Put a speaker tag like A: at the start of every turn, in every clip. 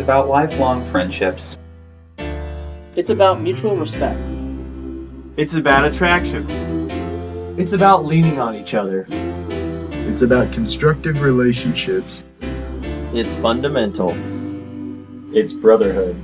A: about lifelong friendships.
B: It's about mutual respect.
C: It's about attraction.
D: It's about leaning on each other.
E: It's about constructive relationships.
F: It's fundamental.
D: It's brotherhood.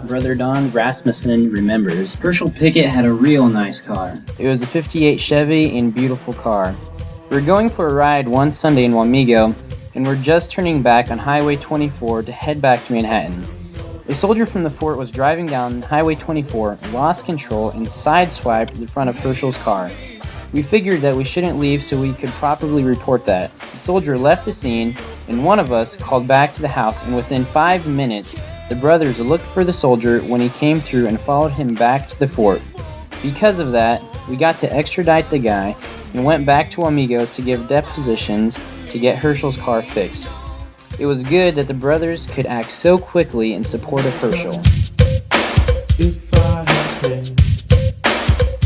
G: Brother Don Rasmussen remembers, Herschel Pickett had a real nice car. It was a 58 Chevy in beautiful car. We were going for a ride one Sunday in Wamego, and we're just turning back on Highway 24 to head back to Manhattan. A soldier from the fort was driving down Highway 24, lost control, and sideswiped the front of Herschel's car. We figured that we shouldn't leave so we could properly report that. The soldier left the scene, and one of us called back to the house, and within 5 minutes, the brothers looked for the soldier when he came through and followed him back to the fort. Because of that, we got to extradite the guy and went back to Wamego to give depositions to get Herschel's car fixed. It was good that the brothers could act so quickly in support of Herschel.
H: If I have pain,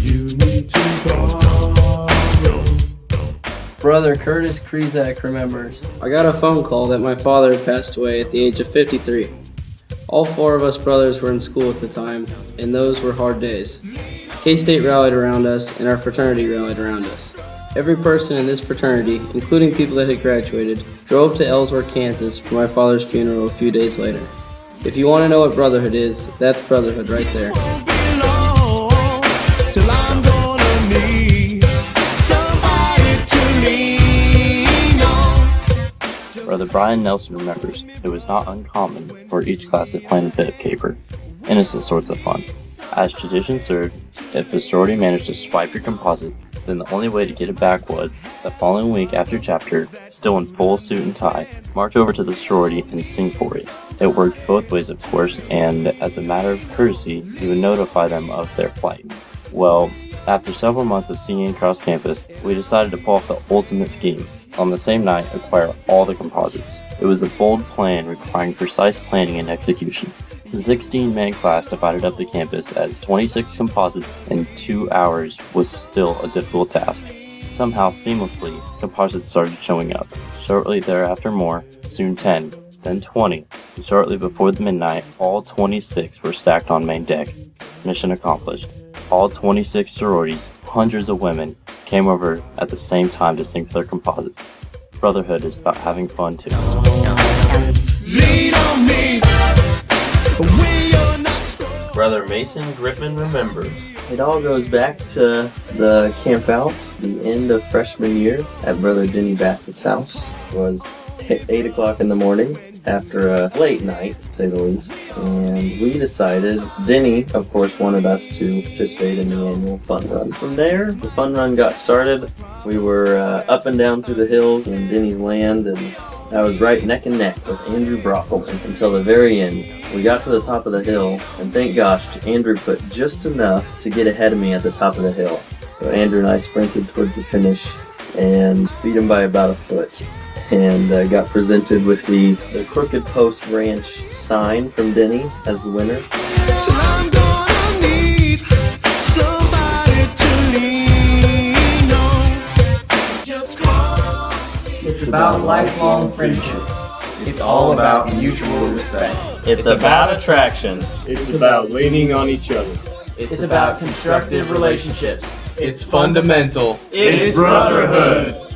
H: you need to borrow.
I: Brother Curtis Krizak remembers, I got a phone call that my father had passed away at the age of 53. All four of us brothers were in school at the time, and those were hard days. K-State rallied around us, and our fraternity rallied around us. Every person in this fraternity, including people that had graduated, drove to Ellsworth, Kansas for my father's funeral a few days later. If you want to know what brotherhood is, that's brotherhood right there.
F: Brother Brian Nelson remembers it was not uncommon for each class to plan a bit of caper, innocent sorts of fun. As tradition served, if the sorority managed to swipe your composite, then the only way to get it back was, the following week after chapter, still in full suit and tie, march over to the sorority and sing for it. It worked both ways, of course, and as a matter of courtesy, you would notify them of their plight. Well, after several months of singing across campus, we decided to pull off the ultimate scheme. On the same night, acquire all the composites. It was a bold plan requiring precise planning and execution. The 16-man class divided up the campus as 26 composites in 2 hours was still a difficult task. Somehow, seamlessly, composites started showing up. Shortly thereafter more, soon 10, then 20, and shortly before the midnight, all 26 were stacked on main deck. Mission accomplished. All 26 sororities, hundreds of women, came over at the same time to sing for their composites. Brotherhood is about having fun too.
C: Brother Mason Griffin remembers. It all goes back to the camp out, the end of freshman year at Brother Denny Bassett's house. It was 8 o'clock in the morning after a late night, to say the least, and we decided, Denny, of course, wanted us to participate in the annual fun run. From there, the fun run got started. We were up and down through the hills in Denny's land, and I was right neck and neck with Andrew Brockelman until the very end. We got to the top of the hill, and thank gosh, Andrew put just enough to get ahead of me at the top of the hill. So Andrew and I sprinted towards the finish and beat him by about a foot. And got presented with the Crooked Post Ranch sign from Denny as the winner.
H: So I'm gonna need somebody to lean on.
G: It's about lifelong friendships.
A: It's all about mutual respect.
C: It's about attraction.
D: It's about leaning on each other.
A: It's about constructive relationships.
D: It's fundamental.
C: It's brotherhood.